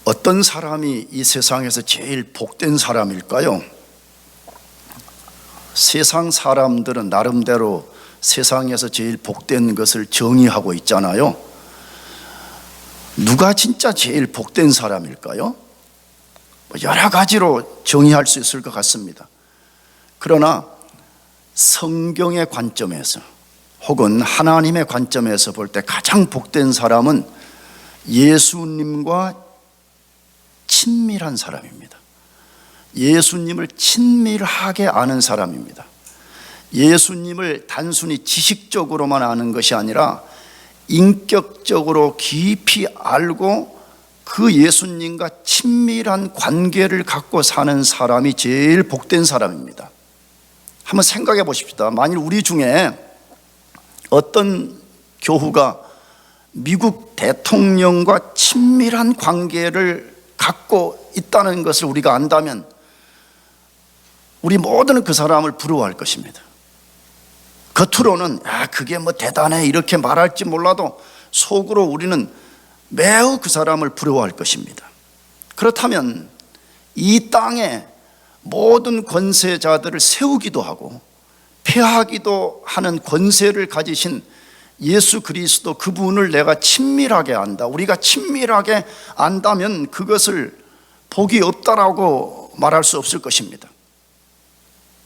어떤 사람이 이 세상에서 제일 복된 사람일까요? 세상 사람들은 나름대로 세상에서 제일 복된 것을 정의하고 있잖아요. 누가 진짜 제일 복된 사람일까요? 여러 가지로 정의할 수 있을 것 같습니다. 그러나 성경의 관점에서 혹은 하나님의 관점에서 볼 때 가장 복된 사람은 예수님과 친밀한 사람입니다. 예수님을 친밀하게 아는 사람입니다. 예수님을 단순히 지식적으로만 아는 것이 아니라 인격적으로 깊이 알고 그 예수님과 친밀한 관계를 갖고 사는 사람이 제일 복된 사람입니다. 한번 생각해 보십시다. 만일 우리 중에 어떤 교우가 미국 대통령과 친밀한 관계를 갖고 있다는 것을 우리가 안다면 우리 모두는 그 사람을 부러워할 것입니다. 겉으로는 그게 뭐 대단해 이렇게 말할지 몰라도 속으로 우리는 매우 그 사람을 부러워할 것입니다. 그렇다면 이 땅에 모든 권세자들을 세우기도 하고 폐하기도 하는 권세를 가지신 예수 그리스도, 그분을 내가 친밀하게 안다, 우리가 친밀하게 안다면 그것을 복이 없다라고 말할 수 없을 것입니다.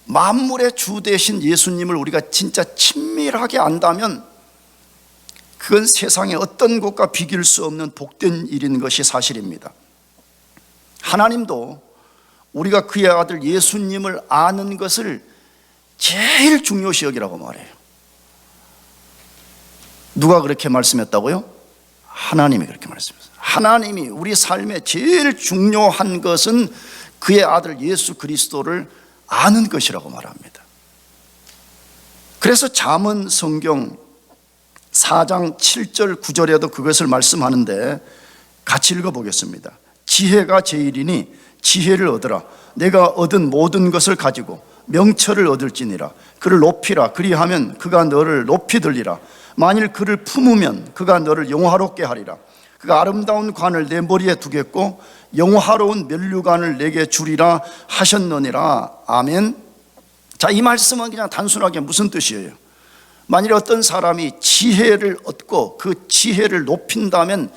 만물의 주 되신 예수님을 우리가 진짜 친밀하게 안다면 그건 세상의 어떤 것과 비길 수 없는 복된 일인 것이 사실입니다. 하나님도 우리가 그의 아들 예수님을 아는 것을 제일 중요시 여기라고 말해요. 누가 그렇게 말씀했다고요? 하나님이 그렇게 말씀했어요. 하나님이 우리 삶에 제일 중요한 것은 그의 아들 예수 그리스도를 아는 것이라고 말합니다. 그래서 잠언 성경 4장 7절 9절에도 그것을 말씀하는데 같이 읽어보겠습니다. 지혜가 제일이니 지혜를 얻으라. 내가 얻은 모든 것을 가지고 명철을 얻을지니라. 그를 높이라. 그리하면 그가 너를 높이 들리라. 만일 그를 품으면 그가 너를 영화롭게 하리라. 그가 아름다운 관을 내 머리에 두겠고 영화로운 면류관을 내게 주리라 하셨느니라. 아멘. 자, 이 말씀은 그냥 단순하게 무슨 뜻이에요? 만일 어떤 사람이 지혜를 얻고 그 지혜를 높인다면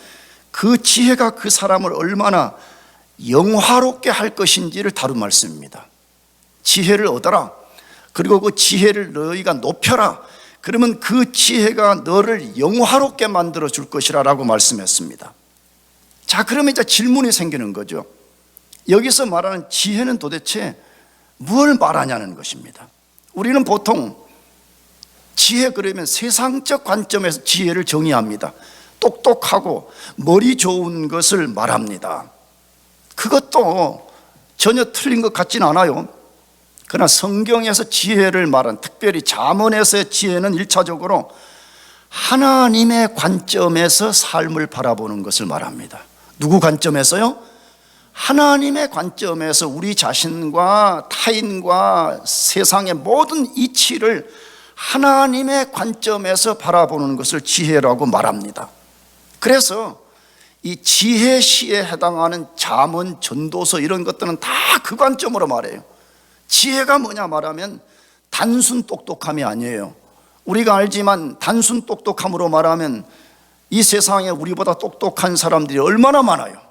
그 지혜가 그 사람을 얼마나 영화롭게 할 것인지를 다룬 말씀입니다. 지혜를 얻어라. 그리고 그 지혜를 너희가 높여라. 그러면 그 지혜가 너를 영화롭게 만들어 줄 것이라 라고 말씀했습니다. 자, 그러면 이제 질문이 생기는 거죠. 여기서 말하는 지혜는 도대체 뭘 말하냐는 것입니다. 우리는 보통 지혜 그러면 세상적 관점에서 지혜를 정의합니다. 똑똑하고 머리 좋은 것을 말합니다. 그것도 전혀 틀린 것 같지는 않아요. 그러나 성경에서 지혜를 말한, 특별히 잠언에서의 지혜는 1차적으로 하나님의 관점에서 삶을 바라보는 것을 말합니다. 누구 관점에서요? 하나님의 관점에서 우리 자신과 타인과 세상의 모든 이치를 하나님의 관점에서 바라보는 것을 지혜라고 말합니다. 그래서 이 지혜시에 해당하는 잠언, 전도서 이런 것들은 다 그 관점으로 말해요. 지혜가 뭐냐 말하면 단순 똑똑함이 아니에요. 우리가 알지만 단순 똑똑함으로 말하면 이 세상에 우리보다 똑똑한 사람들이 얼마나 많아요.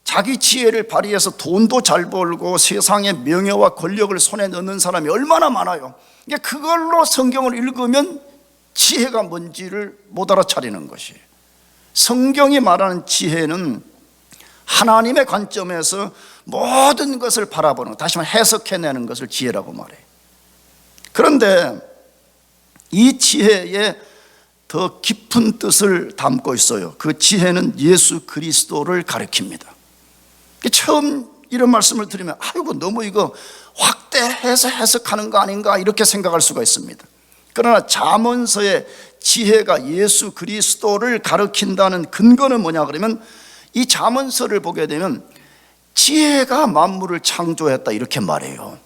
자기 지혜를 발휘해서 돈도 잘 벌고 세상의 명예와 권력을 손에 넣는 사람이 얼마나 많아요. 그걸로 성경을 읽으면 지혜가 뭔지를 못 알아차리는 것이에요. 성경이 말하는 지혜는 하나님의 관점에서 모든 것을 바라보는, 다시 말해 해석해내는 것을 지혜라고 말해요. 그런데 이 지혜에 더 깊은 뜻을 담고 있어요. 그 지혜는 예수 그리스도를 가리킵니다. 처음 이런 말씀을 들으면 아이고 너무 이거 확대해서 해석하는 거 아닌가 이렇게 생각할 수가 있습니다. 그러나 잠언서의 지혜가 예수 그리스도를 가리킨다는 근거는 뭐냐 그러면 이 잠언서를 보게 되면 지혜가 만물을 창조했다 이렇게 말해요.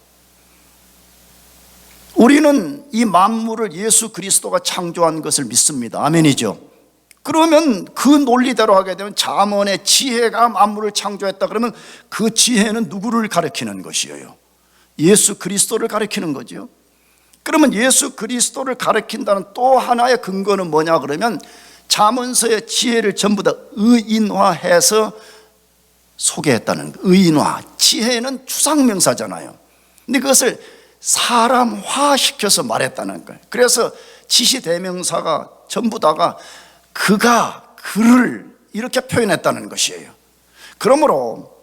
우리는 이 만물을 예수 그리스도가 창조한 것을 믿습니다. 아멘이죠. 그러면 그 논리대로 하게 되면 잠언의 지혜가 만물을 창조했다 그러면 그 지혜는 누구를 가리키는 것이에요? 예수 그리스도를 가리키는 거죠. 그러면 예수 그리스도를 가리킨다는 또 하나의 근거는 뭐냐 그러면 잠언서의 지혜를 전부 다 의인화해서 소개했다는 거예요. 의인화, 지혜는 추상명사잖아요. 근데 그것을 사람화시켜서 말했다는 거예요. 그래서 지시대명사가 전부 다가 그가, 그를 이렇게 표현했다는 것이에요. 그러므로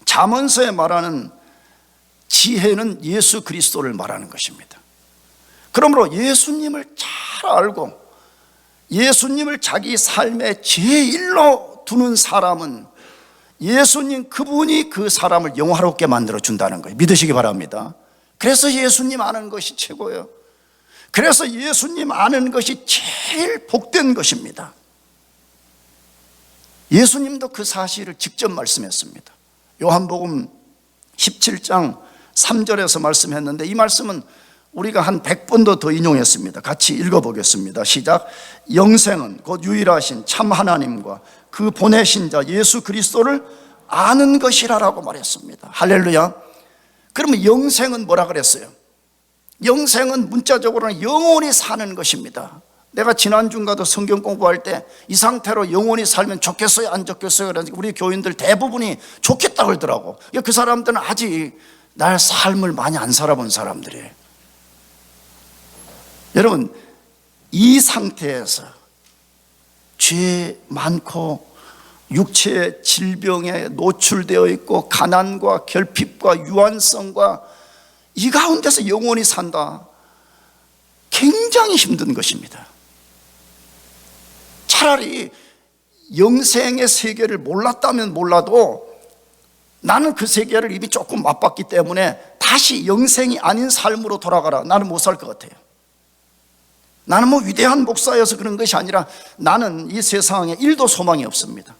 잠언서에 말하는 지혜는 예수 그리스도를 말하는 것입니다. 그러므로 예수님을 잘 알고 예수님을 자기 삶의 제일로 두는 사람은 예수님 그분이 그 사람을 영화롭게 만들어 준다는 거예요. 믿으시기 바랍니다. 그래서 예수님 아는 것이 최고예요. 그래서 예수님 아는 것이 제일 복된 것입니다. 예수님도 그 사실을 직접 말씀했습니다. 요한복음 17장 3절에서 말씀했는데 이 말씀은 우리가 한 100번도 더 인용했습니다. 같이 읽어보겠습니다. 시작. 영생은 곧 유일하신 참 하나님과 그 보내신 자 예수 그리스도를 아는 것이라고 말했습니다. 할렐루야. 그러면 영생은 뭐라 그랬어요? 영생은 문자적으로는 영원히 사는 것입니다. 내가 지난주인가도 성경 공부할 때 이 상태로 영원히 살면 좋겠어요 안 좋겠어요? 그러니까 우리 교인들 대부분이 좋겠다 그러더라고. 그 사람들은 아직 날 삶을 많이 안 살아본 사람들이에요. 여러분, 이 상태에서 죄 많고 육체의 질병에 노출되어 있고 가난과 결핍과 유한성과 이 가운데서 영원히 산다, 굉장히 힘든 것입니다. 차라리 영생의 세계를 몰랐다면 몰라도 나는 그 세계를 이미 조금 맛봤기 때문에 다시 영생이 아닌 삶으로 돌아가라, 나는 못 살 것 같아요. 나는 뭐 위대한 목사여서 그런 것이 아니라 나는 이 세상에 1도 소망이 없습니다.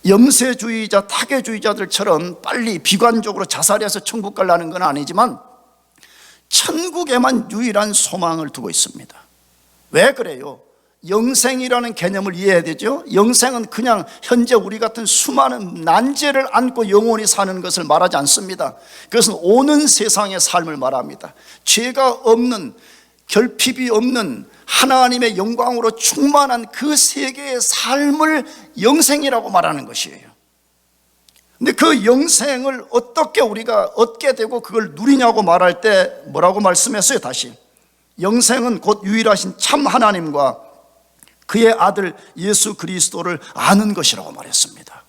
염세주의자, 타계주의자들처럼 빨리 비관적으로 자살해서 천국 가려는 건 아니지만 천국에만 유일한 소망을 두고 있습니다. 왜 그래요? 영생이라는 개념을 이해해야 되죠. 영생은 그냥 현재 우리 같은 수많은 난제를 안고 영원히 사는 것을 말하지 않습니다. 그것은 오는 세상의 삶을 말합니다. 죄가 없는, 결핍이 없는 하나님의 영광으로 충만한 그 세계의 삶을 영생이라고 말하는 것이에요. 근데 그 영생을 어떻게 우리가 얻게 되고 그걸 누리냐고 말할 때 뭐라고 말씀했어요? 다시, 영생은 곧 유일하신 참 하나님과 그의 아들 예수 그리스도를 아는 것이라고 말했습니다.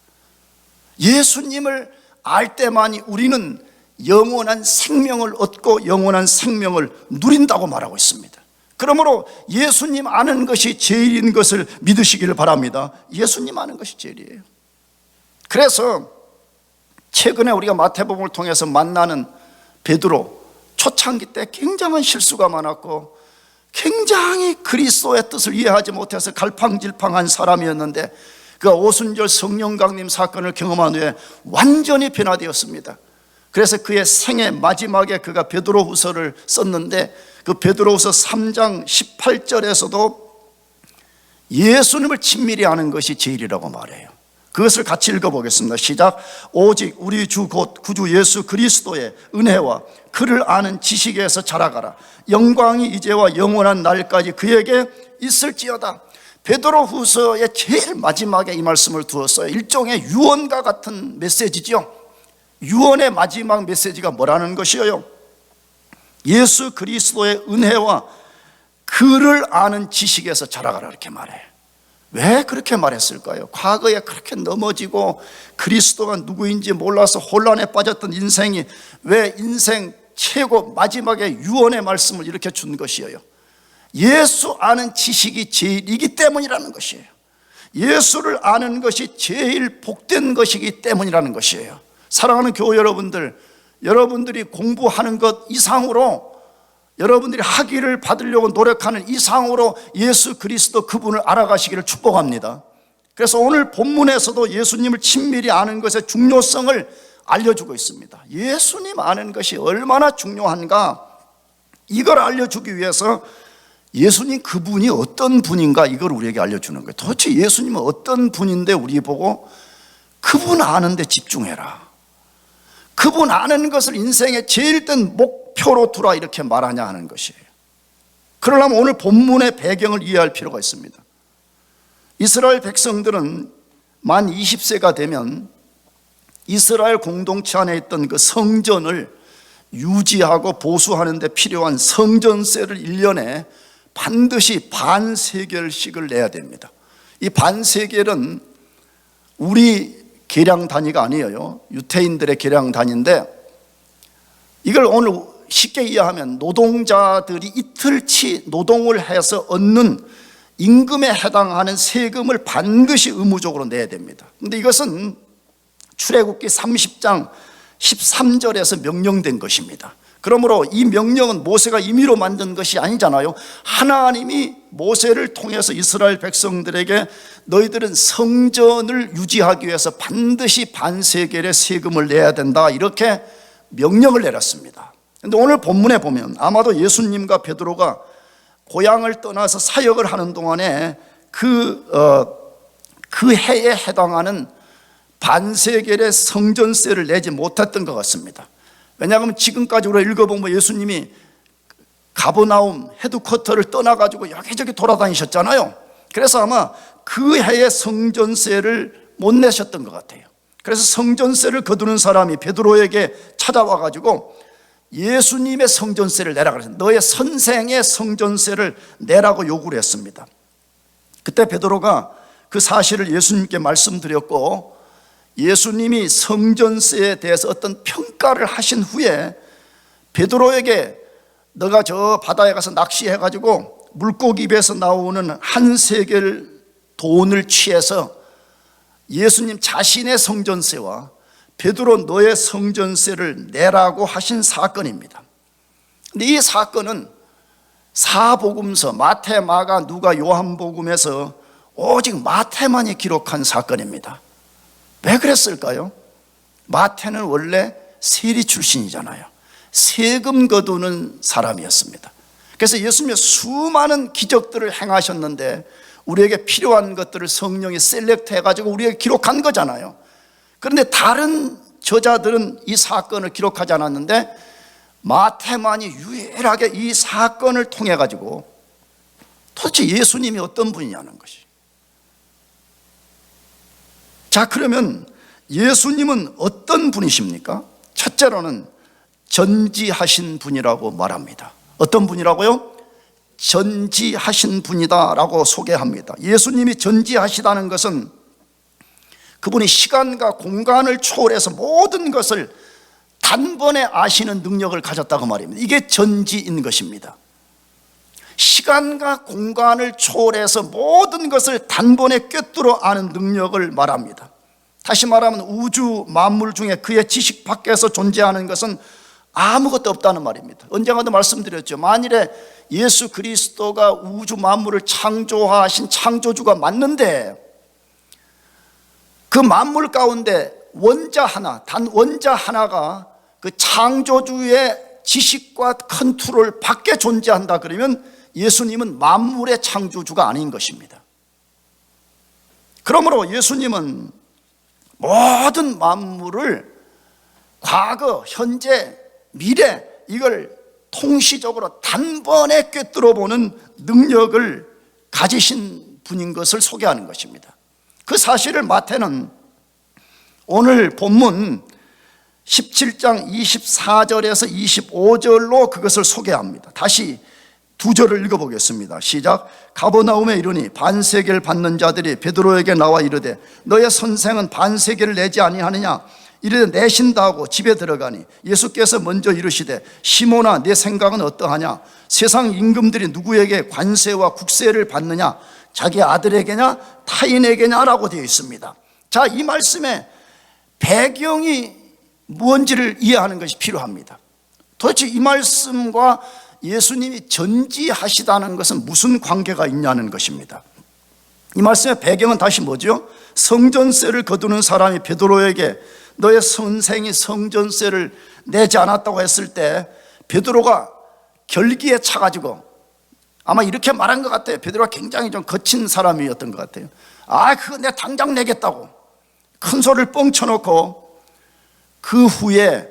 예수님을 알 때만이 우리는 영원한 생명을 얻고 영원한 생명을 누린다고 말하고 있습니다. 그러므로 예수님 아는 것이 제일인 것을 믿으시기를 바랍니다. 예수님 아는 것이 제일이에요. 그래서 최근에 우리가 마태복음을 통해서 만나는 베드로, 초창기 때 굉장한 실수가 많았고 굉장히 그리스도의 뜻을 이해하지 못해서 갈팡질팡한 사람이었는데 그가 오순절 성령 강림 사건을 경험한 후에 완전히 변화되었습니다. 그래서 그의 생애 마지막에 그가 베드로후서를 썼는데 그 베드로후서 3장 18절에서도 예수님을 친밀히 아는 것이 제일이라고 말해요. 그것을 같이 읽어보겠습니다. 시작. 오직 우리 주 곧 구주 예수 그리스도의 은혜와 그를 아는 지식에서 자라가라. 영광이 이제와 영원한 날까지 그에게 있을지어다. 베드로후서의 제일 마지막에 이 말씀을 두었어요. 일종의 유언과 같은 메시지죠. 유언의 마지막 메시지가 뭐라는 것이에요? 예수 그리스도의 은혜와 그를 아는 지식에서 자라가라, 이렇게 말해요. 왜 그렇게 말했을까요? 과거에 그렇게 넘어지고 그리스도가 누구인지 몰라서 혼란에 빠졌던 인생이 왜 인생 최고 마지막에 유언의 말씀을 이렇게 준 것이에요? 예수 아는 지식이 제일이기 때문이라는 것이에요. 예수를 아는 것이 제일 복된 것이기 때문이라는 것이에요. 사랑하는 교회 여러분들, 여러분들이 공부하는 것 이상으로, 여러분들이 학위를 받으려고 노력하는 이상으로 예수 그리스도 그분을 알아가시기를 축복합니다. 그래서 오늘 본문에서도 예수님을 친밀히 아는 것의 중요성을 알려주고 있습니다. 예수님 아는 것이 얼마나 중요한가, 이걸 알려주기 위해서 예수님 그분이 어떤 분인가 이걸 우리에게 알려주는 거예요. 도대체 예수님은 어떤 분인데 우리 보고 그분 아는데 집중해라, 그분 아는 것을 인생의 제일 큰 목표로 두라 이렇게 말하냐 하는 것이에요. 그러려면 오늘 본문의 배경을 이해할 필요가 있습니다. 이스라엘 백성들은 만 20세가 되면 이스라엘 공동체 안에 있던 그 성전을 유지하고 보수하는 데 필요한 성전세를 1년에 반드시 반세겔씩을 내야 됩니다. 이 반세겔은 우리 계량 단위가 아니에요. 유태인들의 계량 단위인데, 이걸 오늘 쉽게 이해하면 노동자들이 이틀치 노동을 해서 얻는 임금에 해당하는 세금을 반드시 의무적으로 내야 됩니다. 그런데 이것은 출애굽기 30장 13절에서 명령된 것입니다. 그러므로 이 명령은 모세가 임의로 만든 것이 아니잖아요. 하나님이 모세를 통해서 이스라엘 백성들에게 너희들은 성전을 유지하기 위해서 반드시 반세겔의 세금을 내야 된다 이렇게 명령을 내렸습니다. 그런데 오늘 본문에 보면 아마도 예수님과 베드로가 고향을 떠나서 사역을 하는 동안에 그 해에 해당하는 반세겔의 성전세를 내지 못했던 것 같습니다. 왜냐하면 지금까지 우리가 읽어보면 예수님이 가버나움 헤드쿼터를 떠나가지고 여기저기 돌아다니셨잖아요. 그래서 아마 그 해의 성전세를 못 내셨던 것 같아요. 그래서 성전세를 거두는 사람이 베드로에게 찾아와가지고 예수님의 성전세를 내라 그랬어요. 너의 선생의 성전세를 내라고 요구를 했습니다. 그때 베드로가 그 사실을 예수님께 말씀드렸고, 예수님이 성전세에 대해서 어떤 평가를 하신 후에 베드로에게 너가 저 바다에 가서 낚시해가지고 물고기 입에서 나오는 한 세겔 돈을 취해서 예수님 자신의 성전세와 베드로 너의 성전세를 내라고 하신 사건입니다. 근데 이 사건은 사복음서 마태, 마가, 누가, 요한복음에서 오직 마태만이 기록한 사건입니다. 왜 그랬을까요? 마태는 원래 세리 출신이잖아요. 세금 거두는 사람이었습니다. 그래서 예수님이 수많은 기적들을 행하셨는데 우리에게 필요한 것들을 성령이 셀렉트 해가지고 우리에게 기록한 거잖아요. 그런데 다른 저자들은 이 사건을 기록하지 않았는데 마태만이 유일하게 이 사건을 통해 가지고 도대체 예수님이 어떤 분이냐는 것이. 자, 그러면 예수님은 어떤 분이십니까? 첫째로는 전지하신 분이라고 말합니다. 어떤 분이라고요? 전지하신 분이다라고 소개합니다. 예수님이 전지하시다는 것은 그분이 시간과 공간을 초월해서 모든 것을 단번에 아시는 능력을 가졌다고 말입니다. 이게 전지인 것입니다. 시간과 공간을 초월해서 모든 것을 단번에 꿰뚫어 아는 능력을 말합니다. 다시 말하면 우주 만물 중에 그의 지식 밖에서 존재하는 것은 아무것도 없다는 말입니다. 언젠가도 말씀드렸죠. 만일에 예수 그리스도가 우주 만물을 창조하신 창조주가 맞는데 그 만물 가운데 원자 하나, 단 원자 하나가 그 창조주의 지식과 컨트롤 밖에 존재한다 그러면 예수님은 만물의 창조주가 아닌 것입니다. 그러므로 예수님은 모든 만물을 과거, 현재, 미래 이걸 통시적으로 단번에 꿰뚫어 보는 능력을 가지신 분인 것을 소개하는 것입니다. 그 사실을 마태는 오늘 본문 17장 24절에서 25절로 그것을 소개합니다. 다시 두 절을 읽어보겠습니다. 시작. 가버나움에 이르니 반세겔 받는 자들이 베드로에게 나와 이르되 너의 선생은 반세겔을 내지 아니하느냐? 이르되 내신다 하고 집에 들어가니 예수께서 먼저 이르시되 시몬아 내 생각은 어떠하냐? 세상 임금들이 누구에게 관세와 국세를 받느냐? 자기 아들에게냐 타인에게냐라고 되어 있습니다. 자, 이 말씀의 배경이 뭔지를 이해하는 것이 필요합니다. 도대체 이 말씀과 예수님이 전지하시다는 것은 무슨 관계가 있냐는 것입니다. 이 말씀의 배경은 다시 뭐죠? 성전세를 거두는 사람이 베드로에게 너의 선생이 성전세를 내지 않았다고 했을 때 베드로가 결기에 차가지고 아마 이렇게 말한 것 같아요. 베드로가 굉장히 좀 거친 사람이었던 것 같아요. 그거 내가 당장 내겠다고 큰 소리를 뻥 쳐놓고, 그 후에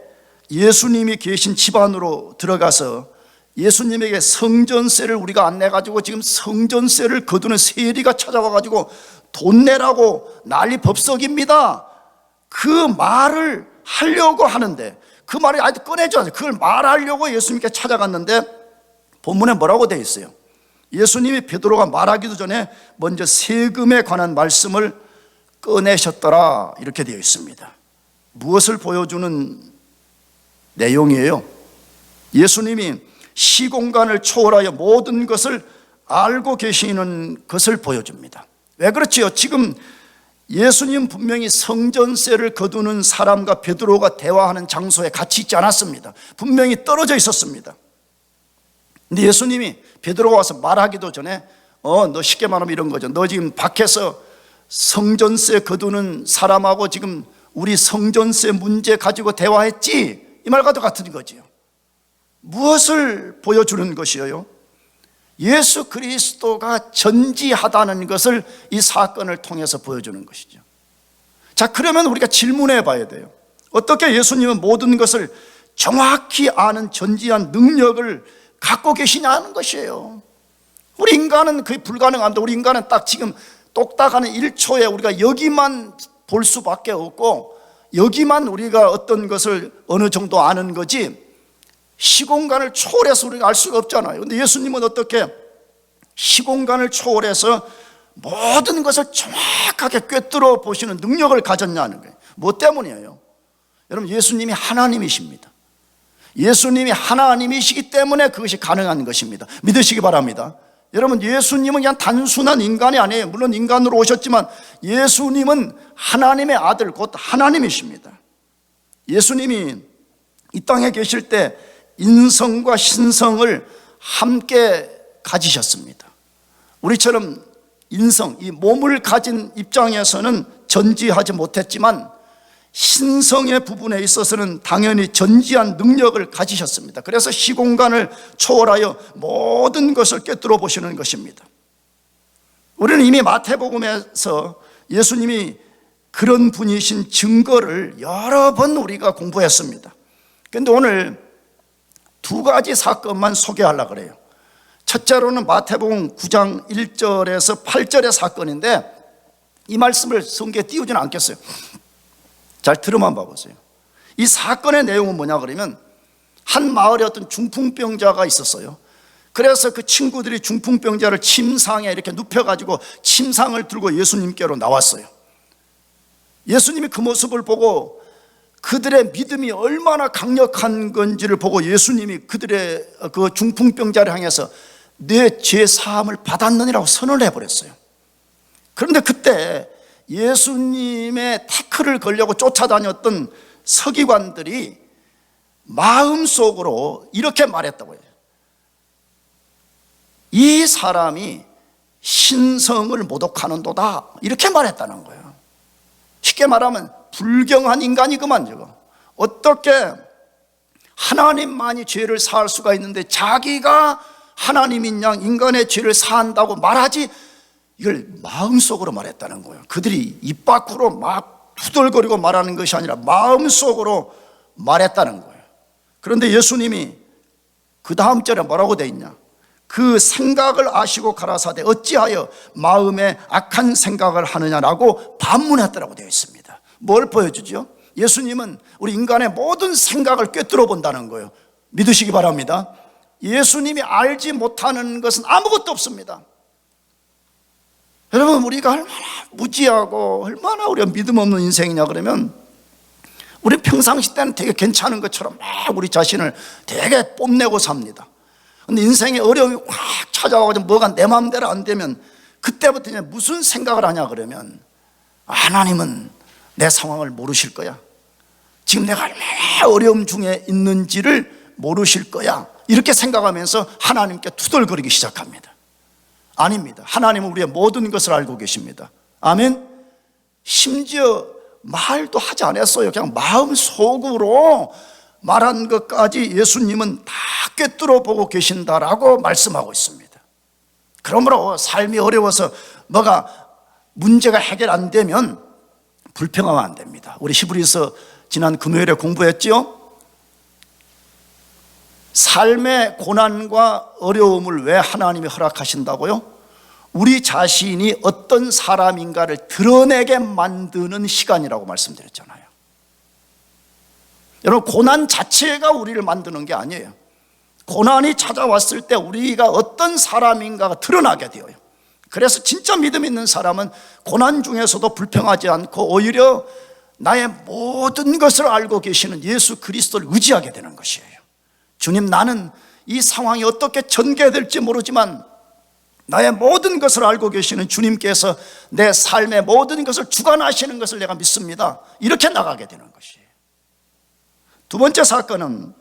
예수님이 계신 집 안으로 들어가서 예수님에게 성전세를 우리가 안 내가지고 지금 성전세를 거두는 세리가 찾아와가지고 돈 내라고 난리 법석입니다, 그 말을 하려고 하는데, 그 말을 아직 꺼내지 않아요. 그걸 말하려고 예수님께 찾아갔는데 본문에 뭐라고 되어 있어요? 예수님이 베드로가 말하기도 전에 먼저 세금에 관한 말씀을 꺼내셨더라, 이렇게 되어 있습니다. 무엇을 보여주는 내용이에요? 예수님이 시공간을 초월하여 모든 것을 알고 계시는 것을 보여줍니다. 왜 그렇지요? 지금 예수님 분명히 성전세를 거두는 사람과 베드로가 대화하는 장소에 같이 있지 않았습니다. 분명히 떨어져 있었습니다. 근데 예수님이 베드로가 와서 말하기도 전에 너 쉽게 말하면 이런 거죠. 너 지금 밖에서 성전세 거두는 사람하고 지금 우리 성전세 문제 가지고 대화했지? 이 말과 같은 거지요. 무엇을 보여주는 것이에요? 예수 그리스도가 전지하다는 것을 이 사건을 통해서 보여주는 것이죠. 자, 그러면 우리가 질문해 봐야 돼요. 어떻게 예수님은 모든 것을 정확히 아는 전지한 능력을 갖고 계시냐는 것이에요. 우리 인간은 그게 불가능합니다. 우리 인간은 딱 지금 똑딱하는 1초에 우리가 여기만 볼 수밖에 없고, 여기만 우리가 어떤 것을 어느 정도 아는 거지 시공간을 초월해서 우리가 알 수가 없잖아요. 근데 예수님은 어떻게 시공간을 초월해서 모든 것을 정확하게 꿰뚫어 보시는 능력을 가졌냐는 거예요. 뭐 때문이에요? 여러분, 예수님이 하나님이십니다. 예수님이 하나님이시기 때문에 그것이 가능한 것입니다. 믿으시기 바랍니다. 여러분, 예수님은 그냥 단순한 인간이 아니에요. 물론 인간으로 오셨지만 예수님은 하나님의 아들, 곧 하나님이십니다. 예수님이 이 땅에 계실 때 인성과 신성을 함께 가지셨습니다. 우리처럼 인성, 이 몸을 가진 입장에서는 전지하지 못했지만 신성의 부분에 있어서는 당연히 전지한 능력을 가지셨습니다. 그래서 시공간을 초월하여 모든 것을 꿰뚫어 보시는 것입니다. 우리는 이미 마태복음에서 예수님이 그런 분이신 증거를 여러 번 우리가 공부했습니다. 그런데 오늘 두 가지 사건만 소개하려고 그래요. 첫째로는 마태복음 9장 1절에서 8절의 사건인데, 이 말씀을 성경에 띄우지는 않겠어요. 잘 들어만 봐보세요. 이 사건의 내용은 뭐냐 그러면, 한 마을에 어떤 중풍병자가 있었어요. 그래서 그 친구들이 중풍병자를 침상에 이렇게 눕혀가지고 침상을 들고 예수님께로 나왔어요. 예수님이 그 모습을 보고 그들의 믿음이 얼마나 강력한 건지를 보고 예수님이 그들의 그 중풍병자를 향해서 내 죄 사함을 받았느니라고 선언을 해버렸어요. 그런데 그때 예수님의 태클을 걸려고 쫓아다녔던 서기관들이 마음속으로 이렇게 말했다고 해요. 이 사람이 신성을 모독하는도다, 이렇게 말했다는 거예요. 쉽게 말하면 불경한 인간이구만. 저거 어떻게 하나님만이 죄를 사할 수가 있는데 자기가 하나님인 양 인간의 죄를 사한다고 말하지, 이걸 마음속으로 말했다는 거예요. 그들이 입 밖으로 막 투덜거리고 말하는 것이 아니라 마음속으로 말했다는 거예요. 그런데 예수님이 그 다음 절에 뭐라고 돼 있냐? 그 생각을 아시고 가라사대 어찌하여 마음에 악한 생각을 하느냐라고 반문했다라고 되어 있습니다. 뭘 보여주죠? 예수님은 우리 인간의 모든 생각을 꿰뚫어 본다는 거예요. 믿으시기 바랍니다. 예수님이 알지 못하는 것은 아무것도 없습니다. 여러분, 우리가 얼마나 무지하고 얼마나 우리가 믿음 없는 인생이냐 그러면, 우리 평상시 때는 되게 괜찮은 것처럼 막 우리 자신을 되게 뽐내고 삽니다. 근데 인생에 어려움이 확 찾아와가지고 뭐가 내 마음대로 안 되면 그때부터 이제 무슨 생각을 하냐 그러면, 하나님은 내 상황을 모르실 거야, 지금 내가 얼마나 어려움 중에 있는지를 모르실 거야, 이렇게 생각하면서 하나님께 투덜거리기 시작합니다. 아닙니다. 하나님은 우리의 모든 것을 알고 계십니다. 아멘. 심지어 말도 하지 않았어요. 그냥 마음속으로 말한 것까지 예수님은 다 꿰뚫어 보고 계신다라고 말씀하고 있습니다. 그러므로 삶이 어려워서 뭐가 문제가 해결 안 되면 불평하면 안 됩니다. 우리 히브리서 지난 금요일에 공부했죠? 삶의 고난과 어려움을 왜 하나님이 허락하신다고요? 우리 자신이 어떤 사람인가를 드러내게 만드는 시간이라고 말씀드렸잖아요. 여러분, 고난 자체가 우리를 만드는 게 아니에요. 고난이 찾아왔을 때 우리가 어떤 사람인가가 드러나게 되어요. 그래서 진짜 믿음 있는 사람은 고난 중에서도 불평하지 않고 오히려 나의 모든 것을 알고 계시는 예수 그리스도를 의지하게 되는 것이에요. 주님, 나는 이 상황이 어떻게 전개될지 모르지만 나의 모든 것을 알고 계시는 주님께서 내 삶의 모든 것을 주관하시는 것을 내가 믿습니다. 이렇게 나가게 되는 것이에요. 두 번째 사건은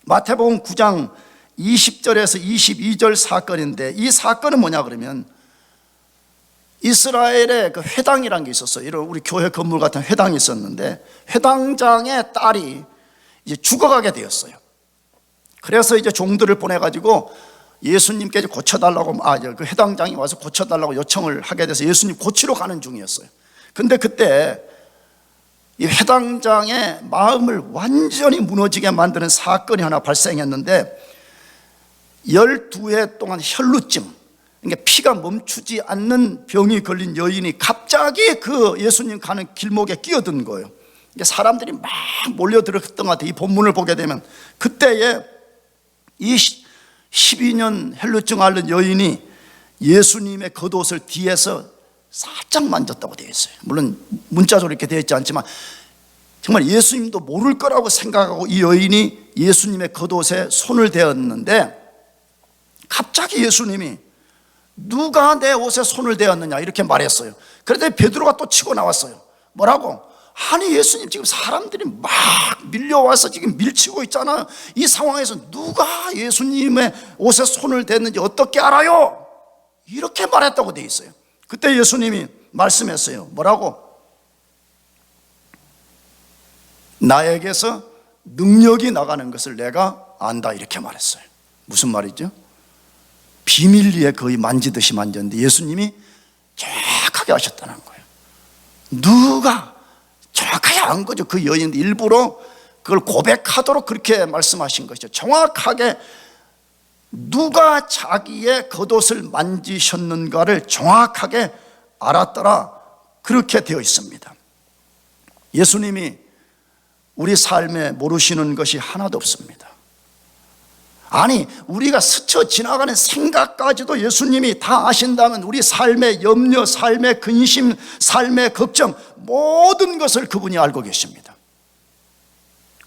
마태복음 9장 20절에서 22절 사건인데, 이 사건은 뭐냐 그러면 이스라엘의 그 회당이라는 게 있었어요. 이런 우리 교회 건물 같은 회당이 있었는데, 회당장의 딸이 이제 죽어가게 되었어요. 그래서 이제 종들을 보내가지고 예수님께 고쳐달라고, 그 회당장이 와서 고쳐달라고 요청을 하게 돼서 예수님 고치러 가는 중이었어요. 근데 그때 이 회당장의 마음을 완전히 무너지게 만드는 사건이 하나 발생했는데, 12해 동안 혈루증, 그러니까 피가 멈추지 않는 병이 걸린 여인이 갑자기 그 예수님 가는 길목에 끼어든 거예요. 사람들이 막 몰려들었던 것 같아요. 이 본문을 보게 되면 그때에 이 12년 혈루증 앓는 여인이 예수님의 겉옷을 뒤에서 살짝 만졌다고 되어 있어요. 물론 문자적으로 이렇게 되어 있지 않지만 정말 예수님도 모를 거라고 생각하고 이 여인이 예수님의 겉옷에 손을 대었는데, 갑자기 예수님이 누가 내 옷에 손을 대었느냐 이렇게 말했어요. 그런데 베드로가 또 치고 나왔어요. 뭐라고? 아니 예수님, 지금 사람들이 막 밀려와서 지금 밀치고 있잖아요. 이 상황에서 누가 예수님의 옷에 손을 댔는지 어떻게 알아요? 이렇게 말했다고 되어 있어요. 그때 예수님이 말씀했어요. 뭐라고? 나에게서 능력이 나가는 것을 내가 안다, 이렇게 말했어요. 무슨 말이죠? 비밀리에 거의 만지듯이 만졌는데 예수님이 정확하게 하셨다는 거예요. 누가 정확하게 안 거죠. 그 여인도 일부러 그걸 고백하도록 그렇게 말씀하신 것이죠. 정확하게 누가 자기의 겉옷을 만지셨는가를 정확하게 알았더라, 그렇게 되어 있습니다. 예수님이 우리 삶에 모르시는 것이 하나도 없습니다. 아니, 우리가 스쳐 지나가는 생각까지도 예수님이 다 아신다면 우리 삶의 염려, 삶의 근심, 삶의 걱정, 모든 것을 그분이 알고 계십니다.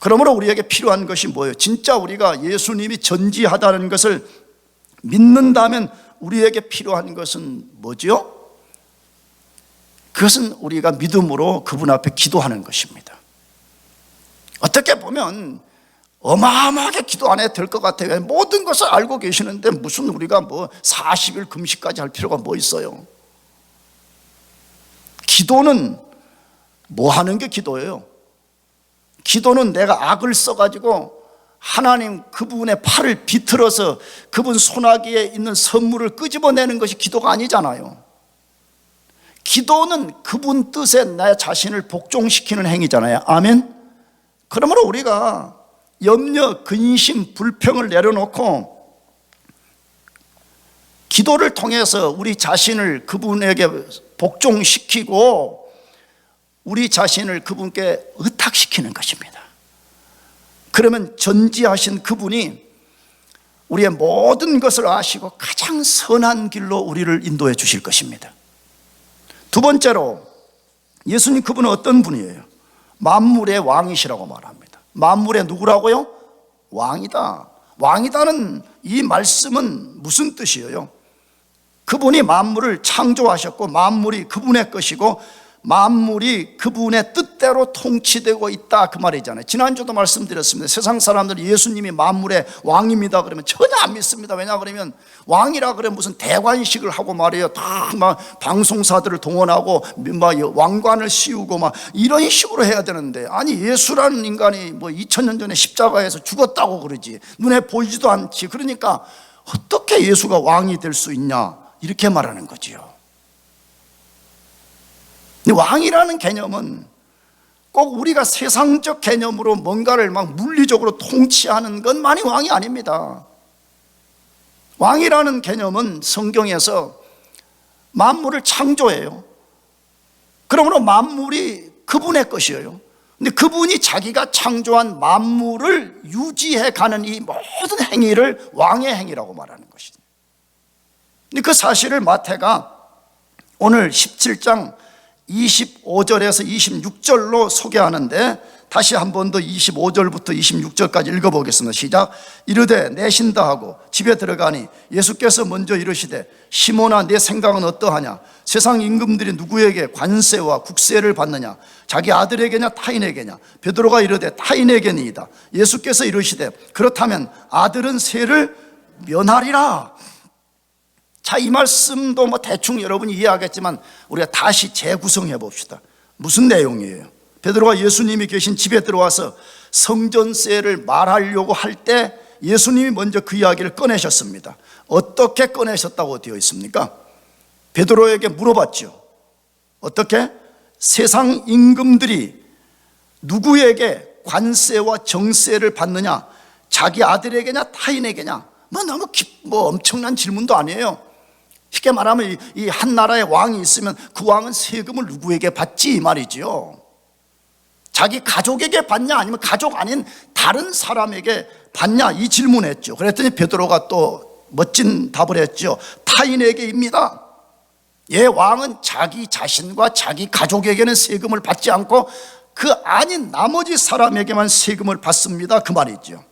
그러므로 우리에게 필요한 것이 뭐예요? 진짜 우리가 예수님이 전지하다는 것을 믿는다면 우리에게 필요한 것은 뭐죠? 그것은 우리가 믿음으로 그분 앞에 기도하는 것입니다. 어떻게 보면 어마어마하게 기도 안 해도 될 것 같아요. 모든 것을 알고 계시는데 무슨 우리가 뭐 40일 금식까지 할 필요가 뭐 있어요? 기도는 뭐 하는 게 기도예요? 기도는 내가 악을 써가지고 하나님 그분의 팔을 비틀어서 그분 손아귀에 있는 선물을 끄집어내는 것이 기도가 아니잖아요. 기도는 그분 뜻에 내 자신을 복종시키는 행위잖아요. 아멘? 그러므로 우리가 염려, 근심, 불평을 내려놓고 기도를 통해서 우리 자신을 그분에게 복종시키고 우리 자신을 그분께 의탁시키는 것입니다. 그러면 전지하신 그분이 우리의 모든 것을 아시고 가장 선한 길로 우리를 인도해 주실 것입니다. 두 번째로, 예수님 그분은 어떤 분이에요? 만물의 왕이시라고 말합니다. 만물의 누구라고요? 왕이다. 왕이다는 이 말씀은 무슨 뜻이에요? 그분이 만물을 창조하셨고 만물이 그분의 것이고 만물이 그분의 뜻대로 통치되고 있다, 그 말이잖아요. 지난주도 말씀드렸습니다. 세상 사람들이 예수님이 만물의 왕입니다 그러면 전혀 안 믿습니다. 왜냐 그러면 왕이라 그러면 무슨 대관식을 하고 말이에요. 다 막 방송사들을 동원하고 막 왕관을 씌우고 막 이런 식으로 해야 되는데, 아니 예수라는 인간이 뭐 2000년 전에 십자가에서 죽었다고 그러지 눈에 보이지도 않지. 그러니까 어떻게 예수가 왕이 될 수 있냐 이렇게 말하는 거지요. 근데 왕이라는 개념은 꼭 우리가 세상적 개념으로 뭔가를 막 물리적으로 통치하는 것만이 왕이 아닙니다. 왕이라는 개념은 성경에서 만물을 창조해요. 그러므로 만물이 그분의 것이에요. 근데 그분이 자기가 창조한 만물을 유지해 가는 이 모든 행위를 왕의 행위라고 말하는 것이죠. 근데 그 사실을 마태가 오늘 17장 25절에서 26절로 소개하는데, 다시 한 번 더 25절부터 26절까지 읽어보겠습니다. 시작. 이르되 내신다 하고 집에 들어가니 예수께서 먼저 이르시되 시몬아 내 생각은 어떠하냐? 세상 임금들이 누구에게 관세와 국세를 받느냐? 자기 아들에게냐 타인에게냐? 베드로가 이르되 타인에게니이다. 예수께서 이르시되 그렇다면 아들은 세를 면하리라. 자, 이 말씀도 뭐 대충 여러분이 이해하겠지만 우리가 다시 재구성해 봅시다. 무슨 내용이에요? 베드로가 예수님이 계신 집에 들어와서 성전세를 말하려고 할 때 예수님이 먼저 그 이야기를 꺼내셨습니다. 어떻게 꺼내셨다고 되어 있습니까? 베드로에게 물어봤죠. 어떻게? 세상 임금들이 누구에게 관세와 정세를 받느냐? 자기 아들에게냐 타인에게냐? 너무 엄청난 질문도 아니에요. 쉽게 말하면 이 한 나라의 왕이 있으면 그 왕은 세금을 누구에게 받지 이 말이지요. 자기 가족에게 받냐 아니면 가족 아닌 다른 사람에게 받냐 이 질문했죠. 그랬더니 베드로가 또 멋진 답을 했죠. 타인에게입니다. 왕은 자기 자신과 자기 가족에게는 세금을 받지 않고 그 아닌 나머지 사람에게만 세금을 받습니다. 그 말이죠.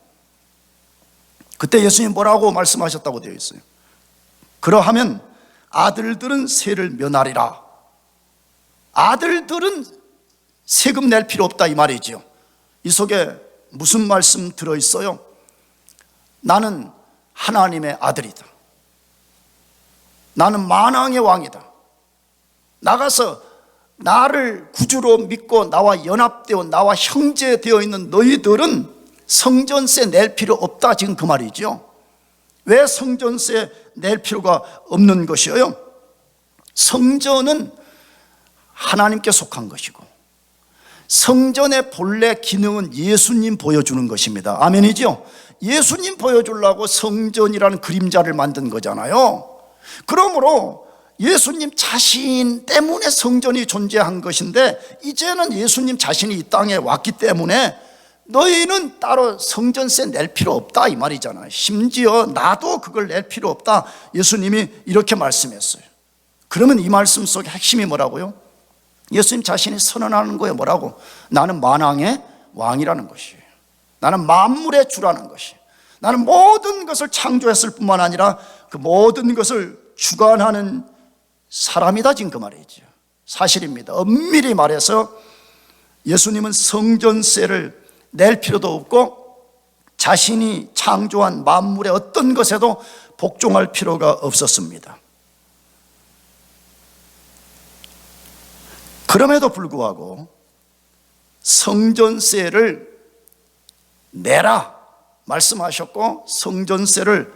그때 예수님 뭐라고 말씀하셨다고 되어 있어요? 그러하면 아들들은 세를 면하리라. 아들들은 세금 낼 필요 없다 이 말이죠. 이 속에 무슨 말씀 들어있어요? 나는 하나님의 아들이다. 나는 만왕의 왕이다. 나가서 나를 구주로 믿고 나와 연합되어 나와 형제되어 있는 너희들은 성전세 낼 필요 없다 지금 그 말이죠. 왜 성전세 낼 필요가 없는 것이에요? 성전은 하나님께 속한 것이고 성전의 본래 기능은 예수님 보여주는 것입니다. 아멘이죠? 예수님 보여주려고 성전이라는 그림자를 만든 거잖아요. 그러므로 예수님 자신 때문에 성전이 존재한 것인데 이제는 예수님 자신이 이 땅에 왔기 때문에 너희는 따로 성전세 낼 필요 없다 이 말이잖아요. 심지어 나도 그걸 낼 필요 없다 예수님이 이렇게 말씀했어요. 그러면 이 말씀 속에 핵심이 뭐라고요? 예수님 자신이 선언하는 거예요. 뭐라고? 나는 만왕의 왕이라는 것이에요. 나는 만물의 주라는 것이에요. 나는 모든 것을 창조했을 뿐만 아니라 그 모든 것을 주관하는 사람이다 지금 그 말이죠. 사실입니다. 엄밀히 말해서 예수님은 성전세를 낼 필요도 없고 자신이 창조한 만물의 어떤 것에도 복종할 필요가 없었습니다. 그럼에도 불구하고 성전세를 내라 말씀하셨고 성전세를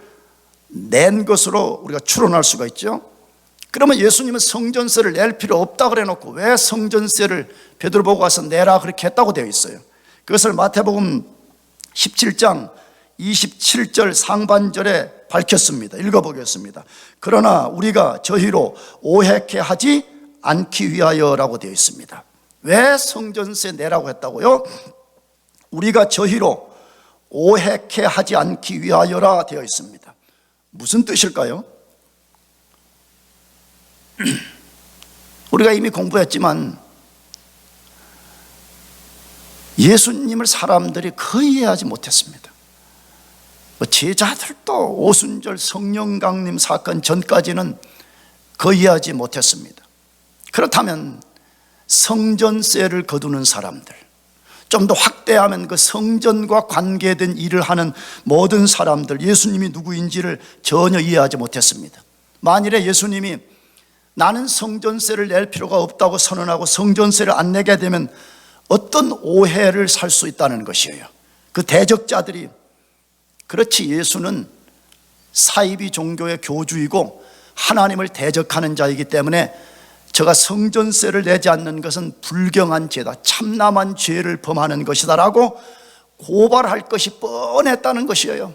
낸 것으로 우리가 추론할 수가 있죠. 그러면 예수님은 성전세를 낼 필요 없다 그래 놓고 왜 성전세를 베드로 보고 가서 내라 그렇게 했다고 되어 있어요. 그것을 마태복음 17장 27절 상반절에 밝혔습니다. 읽어보겠습니다. 그러나 우리가 저희로 오해케 하지 않기 위하여라고 되어 있습니다. 왜 성전세 내라고 했다고요? 우리가 저희로 오해케 하지 않기 위하여라 되어 있습니다. 무슨 뜻일까요? 우리가 이미 공부했지만 예수님을 사람들이 거의 이해하지 못했습니다. 제자들도 오순절 성령 강림 사건 전까지는 거의 이해하지 못했습니다. 그렇다면 성전세를 거두는 사람들, 좀 더 확대하면 그 성전과 관계된 일을 하는 모든 사람들, 예수님이 누구인지를 전혀 이해하지 못했습니다. 만일에 예수님이 나는 성전세를 낼 필요가 없다고 선언하고 성전세를 안 내게 되면 어떤 오해를 살 수 있다는 것이에요. 그 대적자들이 그렇지 예수는 사이비 종교의 교주이고 하나님을 대적하는 자이기 때문에 저가 성전세를 내지 않는 것은 불경한 죄다, 참남한 죄를 범하는 것이다라고 고발할 것이 뻔했다는 것이에요.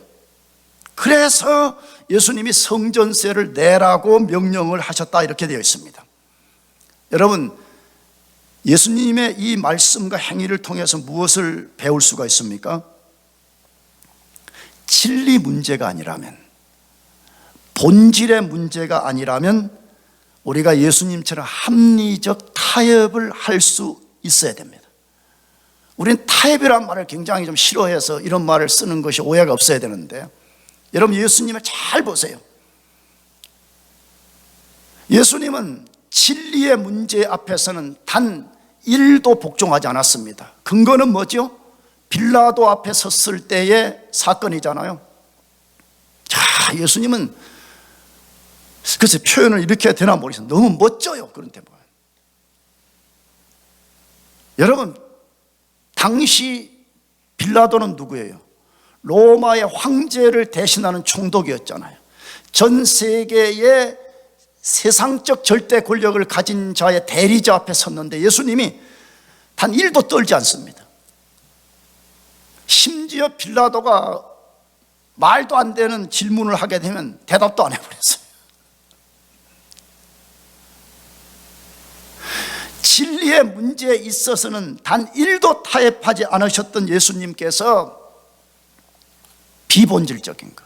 그래서 예수님이 성전세를 내라고 명령을 하셨다, 이렇게 되어 있습니다. 여러분, 예수님의 이 말씀과 행위를 통해서 무엇을 배울 수가 있습니까? 진리 문제가 아니라면, 본질의 문제가 아니라면 우리가 예수님처럼 합리적 타협을 할 수 있어야 됩니다. 우리는 타협이란 말을 굉장히 좀 싫어해서 이런 말을 쓰는 것이 오해가 없어야 되는데, 여러분 예수님을 잘 보세요. 예수님은 진리의 문제 앞에서는 단 1도 복종하지 않았습니다. 근거는 뭐죠? 빌라도 앞에 섰을 때의 사건이잖아요. 자, 예수님은 글쎄 표현을 이렇게 되나 모르겠어요. 너무 멋져요, 그런 때 보면. 여러분, 당시 빌라도는 누구예요? 로마의 황제를 대신하는 총독이었잖아요. 전 세계의 세상적 절대 권력을 가진 자의 대리자 앞에 섰는데 예수님이 단 1도 떨지 않습니다. 심지어 빌라도가 말도 안 되는 질문을 하게 되면 대답도 안 해버렸어요. 진리의 문제에 있어서는 단 1도 타협하지 않으셨던 예수님께서 비본질적인 것,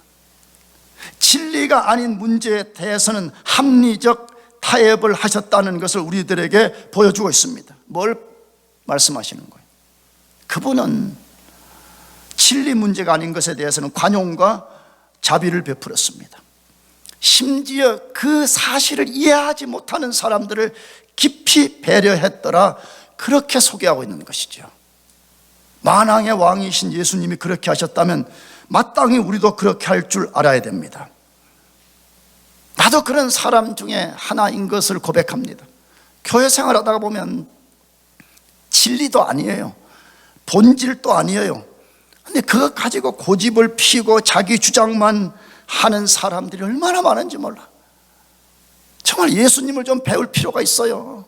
진리가 아닌 문제에 대해서는 합리적 타협을 하셨다는 것을 우리들에게 보여주고 있습니다. 뭘 말씀하시는 거예요? 그분은 진리 문제가 아닌 것에 대해서는 관용과 자비를 베풀었습니다. 심지어 그 사실을 이해하지 못하는 사람들을 깊이 배려했더라, 그렇게 소개하고 있는 것이죠. 만왕의 왕이신 예수님이 그렇게 하셨다면 마땅히 우리도 그렇게 할 줄 알아야 됩니다. 나도 그런 사람 중에 하나인 것을 고백합니다. 교회 생활하다가 보면 진리도 아니에요, 본질도 아니에요. 근데 그것 가지고 고집을 피고 자기 주장만 하는 사람들이 얼마나 많은지 몰라. 정말 예수님을 좀 배울 필요가 있어요.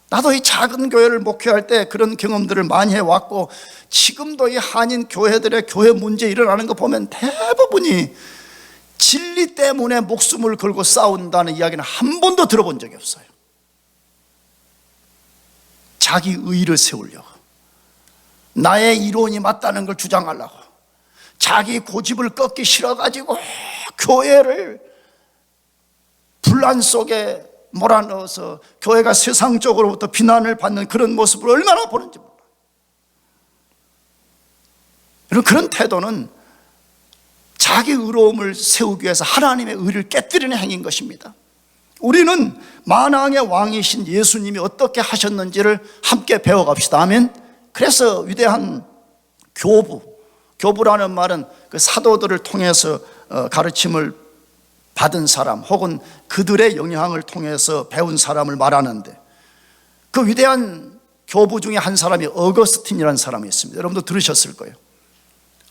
나도 이 작은 교회를 목회할 때 그런 경험들을 많이 해왔고, 지금도 이 한인 교회들의 교회 문제 일어나는 거 보면 대부분이 진리 때문에 목숨을 걸고 싸운다는 이야기는 한 번도 들어본 적이 없어요. 자기 의의를 세우려고, 나의 이론이 맞다는 걸 주장하려고, 자기 고집을 꺾기 싫어가지고 교회를 분란 속에 몰아넣어서 교회가 세상적으로부터 비난을 받는 그런 모습을 얼마나 보는지 몰라요. 여러분, 그런 태도는 자기 의로움을 세우기 위해서 하나님의 의를 깨뜨리는 행위인 것입니다. 우리는 만왕의 왕이신 예수님이 어떻게 하셨는지를 함께 배워갑시다. 아멘. 그래서 위대한 교부라는 말은 그 사도들을 통해서 가르침을 받은 사람 혹은 그들의 영향을 통해서 배운 사람을 말하는데, 그 위대한 교부 중에 한 사람이 어거스틴이라는 사람이 있습니다. 여러분도 들으셨을 거예요.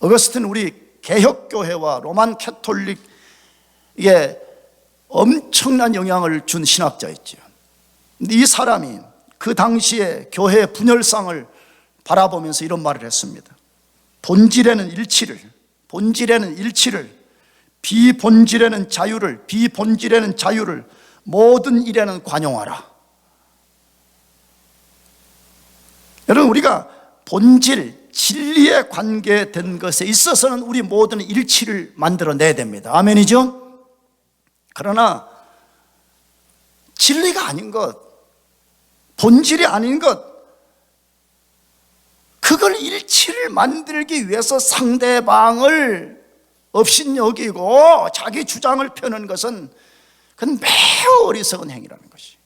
어거스틴은 우리 개혁교회와 로만 캐톨릭에 엄청난 영향을 준 신학자였죠. 근데 이 사람이 그 당시에 교회의 분열상을 바라보면서 이런 말을 했습니다. 본질에는 일치를, 비본질에는 자유를, 모든 일에는 관용하라. 여러분, 우리가 본질, 진리에 관계된 것에 있어서는 우리 모든 일치를 만들어내야 됩니다. 아멘이죠? 그러나 진리가 아닌 것, 본질이 아닌 것, 그걸 일치를 만들기 위해서 상대방을 업신여기고 자기 주장을 펴는 것은 그건 매우 어리석은 행위라는 것이.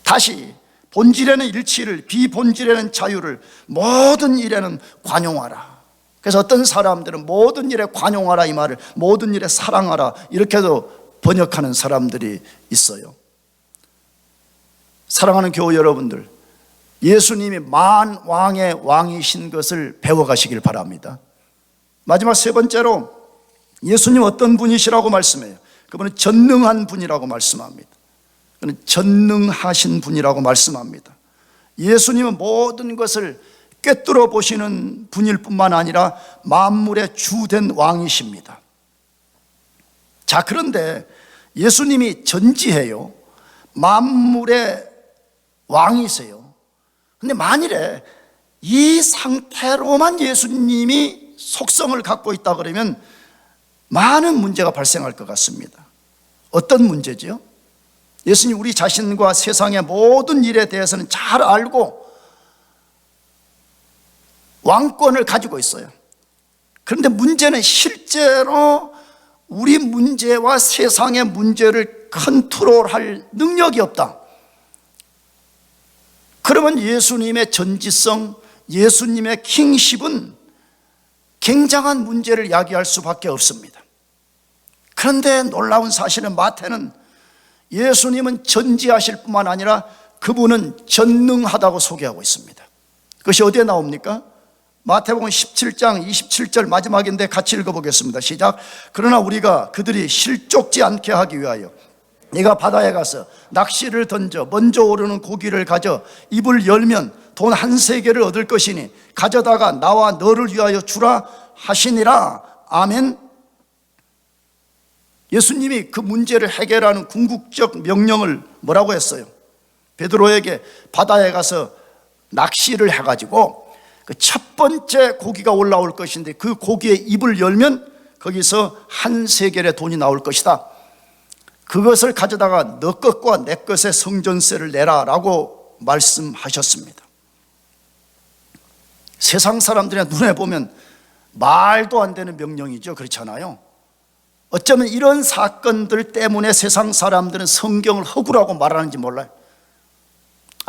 다시, 본질에는 일치를, 비본질에는 자유를, 모든 일에는 관용하라. 그래서 어떤 사람들은 모든 일에 관용하라 이 말을 모든 일에 사랑하라 이렇게도 번역하는 사람들이 있어요. 사랑하는 교우 여러분들, 예수님이 만왕의 왕이신 것을 배워가시길 바랍니다. 마지막 세 번째로, 예수님 어떤 분이시라고 말씀해요? 그분은 전능한 분이라고 말씀합니다. 그는 전능하신 분이라고 말씀합니다. 예수님은 모든 것을 꿰뚫어 보시는 분일 뿐만 아니라 만물의 주된 왕이십니다. 자, 그런데 예수님이 전지해요. 만물의 왕이세요. 근데 만일에 이 상태로만 예수님이 속성을 갖고 있다 그러면 많은 문제가 발생할 것 같습니다. 어떤 문제죠? 예수님 우리 자신과 세상의 모든 일에 대해서는 잘 알고 왕권을 가지고 있어요. 그런데 문제는 실제로 우리 문제와 세상의 문제를 컨트롤할 능력이 없다. 그러면 예수님의 전지성, 예수님의 킹십은 굉장한 문제를 야기할 수밖에 없습니다. 그런데 놀라운 사실은 마태는 예수님은 전지하실 뿐만 아니라 그분은 전능하다고 소개하고 있습니다. 그것이 어디에 나옵니까? 마태복음 17장 27절 마지막인데 같이 읽어보겠습니다. 시작. 그러나 우리가 그들이 실족지 않게 하기 위하여 네가 바다에 가서 낚시를 던져 먼저 오르는 고기를 가져 입을 열면 돈 한 세겔을 얻을 것이니 가져다가 나와 너를 위하여 주라 하시니라. 아멘. 예수님이 그 문제를 해결하는 궁극적 명령을 뭐라고 했어요? 베드로에게 바다에 가서 낚시를 해가지고 그 첫 번째 고기가 올라올 것인데 그 고기의 입을 열면 거기서 한 세겔의 돈이 나올 것이다. 그것을 가져다가 너 것과 내 것의 성전세를 내라 라고 말씀하셨습니다. 세상 사람들의 눈에 보면 말도 안 되는 명령이죠. 그렇잖아요. 어쩌면 이런 사건들 때문에 세상 사람들은 성경을 허구라고 말하는지 몰라요.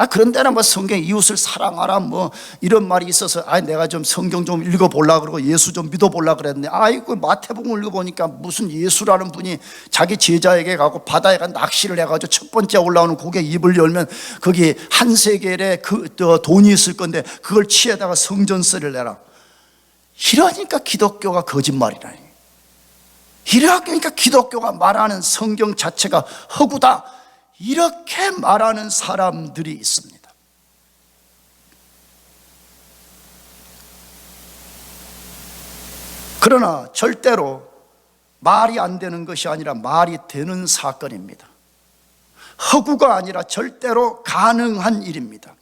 그런 데는 뭐 성경 이웃을 사랑하라 뭐 이런 말이 있어서 내가 좀 성경 좀 읽어보려고 그러고 예수 좀 믿어보려고 그랬는데 그 마태복음을 읽어보니까 무슨 예수라는 분이 자기 제자에게 가고 바다에 가 낚시를 해가지고 첫 번째 올라오는 고기의 입을 열면 거기 한 세겔의 돈이 있을 건데 그걸 취해다가 성전세를 내라. 이러니까 기독교가 거짓말이라니. 이러니까 기독교가 말하는 성경 자체가 허구다. 이렇게 말하는 사람들이 있습니다. 그러나 절대로 말이 안 되는 것이 아니라 말이 되는 사건입니다. 허구가 아니라 절대로 가능한 일입니다.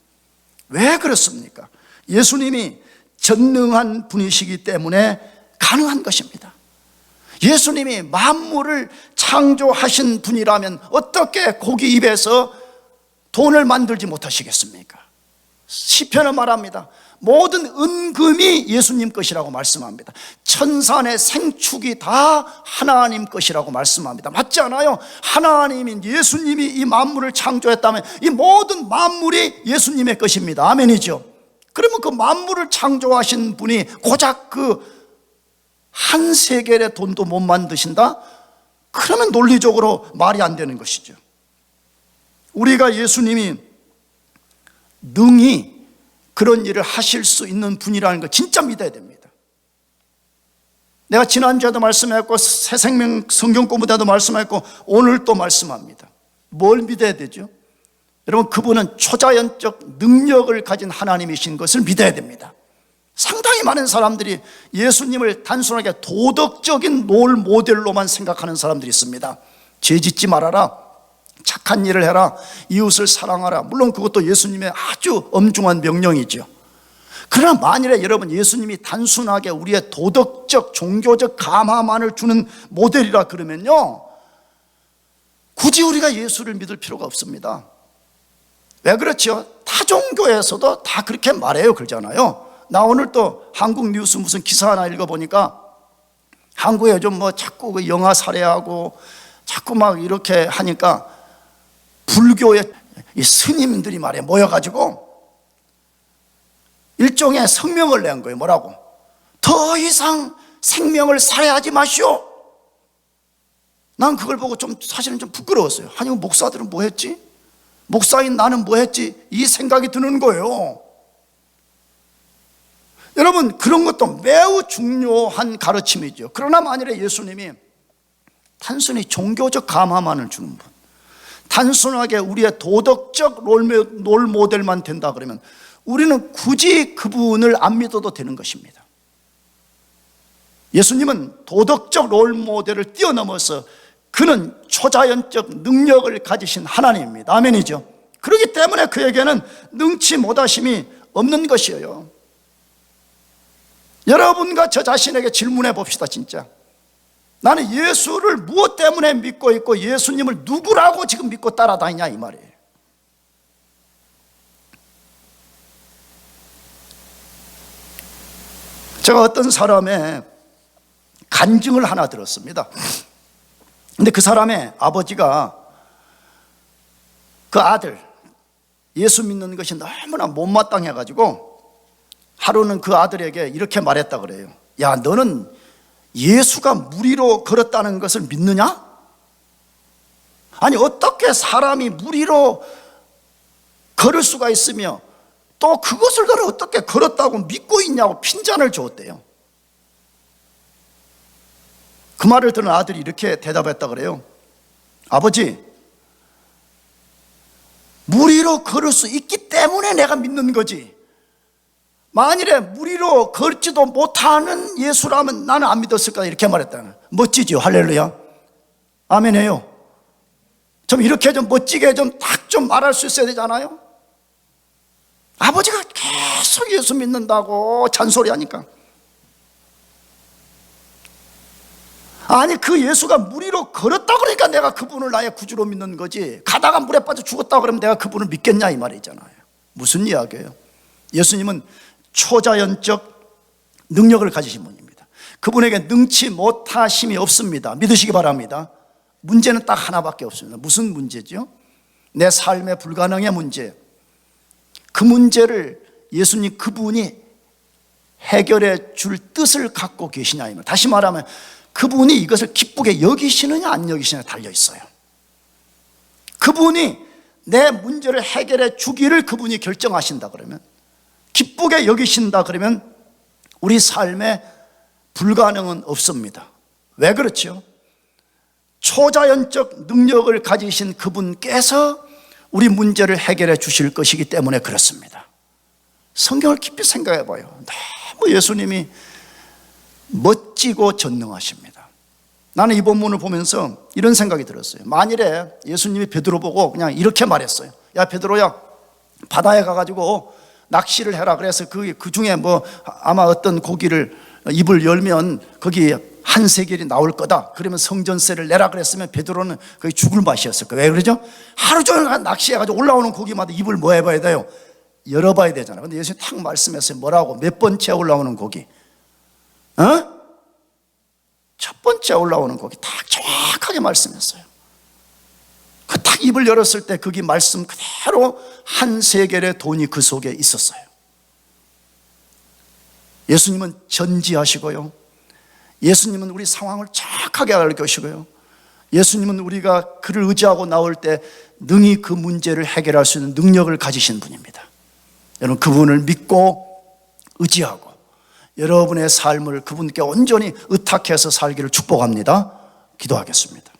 왜 그렇습니까? 예수님이 전능한 분이시기 때문에 가능한 것입니다. 예수님이 만물을 창조하신 분이라면 어떻게 고기 입에서 돈을 만들지 못하시겠습니까? 시편은 말합니다. 모든 은금이 예수님 것이라고 말씀합니다. 천산의 생축이 다 하나님 것이라고 말씀합니다. 맞지 않아요? 하나님인 예수님이 이 만물을 창조했다면 이 모든 만물이 예수님의 것입니다. 아멘이죠? 그러면 그 만물을 창조하신 분이 고작 그 한 세겔의 돈도 못 만드신다? 그러면 논리적으로 말이 안 되는 것이죠. 우리가 예수님이 능히 그런 일을 하실 수 있는 분이라는 걸 진짜 믿어야 됩니다. 내가 지난주에도 말씀했고 새생명 성경 공부 때도 말씀했고 오늘 또 말씀합니다. 뭘 믿어야 되죠? 여러분, 그분은 초자연적 능력을 가진 하나님이신 것을 믿어야 됩니다. 상당히 많은 사람들이 예수님을 단순하게 도덕적인 롤 모델로만 생각하는 사람들이 있습니다. 죄 짓지 말아라, 착한 일을 해라, 이웃을 사랑하라. 물론 그것도 예수님의 아주 엄중한 명령이죠. 그러나 만일에 여러분 예수님이 단순하게 우리의 도덕적 종교적 감화만을 주는 모델이라 그러면요, 굳이 우리가 예수를 믿을 필요가 없습니다. 왜 그렇죠? 타 종교에서도 다 그렇게 말해요. 그러잖아요. 나 오늘 또 한국 뉴스 무슨 기사 하나 읽어보니까 한국에 좀 뭐 자꾸 그 영아 살해하고 자꾸 막 이렇게 하니까 불교의 이 스님들이 말이야 모여가지고 일종의 성명을 낸 거예요. 뭐라고? 더 이상 생명을 살해하지 마시오. 난 그걸 보고 좀 사실은 좀 부끄러웠어요. 아니 목사들은 뭐 했지? 목사인 나는 뭐 했지? 이 생각이 드는 거예요. 여러분, 그런 것도 매우 중요한 가르침이죠. 그러나 만일에 예수님이 단순히 종교적 감화만을 주는 분, 단순하게 우리의 도덕적 롤모델만 된다 그러면 우리는 굳이 그분을 안 믿어도 되는 것입니다. 예수님은 도덕적 롤모델을 뛰어넘어서 그는 초자연적 능력을 가지신 하나님입니다. 아멘이죠. 그렇기 때문에 그에게는 능치 못하심이 없는 것이에요. 여러분과 저 자신에게 질문해 봅시다. 진짜 나는 예수를 무엇 때문에 믿고 있고 예수님을 누구라고 지금 믿고 따라다니냐 이 말이에요. 제가 어떤 사람의 간증을 하나 들었습니다. 근데 그 사람의 아버지가 그 아들 예수 믿는 것이 너무나 못마땅해가지고 하루는 그 아들에게 이렇게 말했다 그래요. 야, 너는 예수가 무리로 걸었다는 것을 믿느냐? 아니, 어떻게 사람이 무리로 걸을 수가 있으며 또 그것을 너는 어떻게 걸었다고 믿고 있냐고 핀잔을 줬대요. 그 말을 들은 아들이 이렇게 대답했다 그래요. 아버지, 무리로 걸을 수 있기 때문에 내가 믿는 거지, 만일에 무리로 걷지도 못하는 예수라면 나는 안 믿었을까, 이렇게 말했다는. 멋지죠. 할렐루야. 아멘해요. 좀 이렇게 좀 멋지게 좀 딱 좀 말할 수 있어야 되잖아요. 아버지가 계속 예수 믿는다고 잔소리하니까, 아니 그 예수가 무리로 걸었다 그러니까 내가 그분을 나의 구주로 믿는 거지, 가다가 물에 빠져 죽었다 그러면 내가 그분을 믿겠냐 이 말이잖아요. 무슨 이야기예요? 예수님은 초자연적 능력을 가지신 분입니다. 그분에게 능치 못하심이 없습니다. 믿으시기 바랍니다. 문제는 딱 하나밖에 없습니다. 무슨 문제죠? 내 삶의 불가능의 문제. 그 문제를 예수님 그분이 해결해 줄 뜻을 갖고 계시냐 이 말. 다시 말하면 그분이 이것을 기쁘게 여기시느냐 안 여기시느냐 달려 있어요. 그분이 내 문제를 해결해 주기를 그분이 결정하신다 그러면, 기쁘게 여기신다 그러면 우리 삶에 불가능은 없습니다. 왜 그렇죠? 초자연적 능력을 가지신 그분께서 우리 문제를 해결해 주실 것이기 때문에 그렇습니다. 성경을 깊이 생각해 봐요. 너무 예수님이 멋지고 전능하십니다. 나는 이 본문을 보면서 이런 생각이 들었어요. 만일에 예수님이 베드로 보고 그냥 이렇게 말했어요. 야 베드로야, 바다에 가가지고 낚시를 해라. 그래서 그 중에 뭐 아마 어떤 고기를 입을 열면 거기 한 세겔이 나올 거다. 그러면 성전세를 내라 그랬으면 베드로는 거의 죽을 맛이었을 거예요. 왜 그러죠? 하루 종일 낚시해가지고 올라오는 고기마다 입을 뭐 해봐야 돼요? 열어봐야 되잖아요. 근데 예수님이 탁 말씀했어요. 뭐라고? 몇 번째 올라오는 고기? 첫 번째 올라오는 고기 딱 정확하게 말씀했어요. 그 딱 입을 열었을 때 거기 말씀 그대로 한 세겔의 돈이 그 속에 있었어요. 예수님은 전지하시고요, 예수님은 우리 상황을 정확하게 알 것이고요, 예수님은 우리가 그를 의지하고 나올 때 능히 그 문제를 해결할 수 있는 능력을 가지신 분입니다. 여러분 그분을 믿고 의지하고 여러분의 삶을 그분께 온전히 의탁해서 살기를 축복합니다. 기도하겠습니다.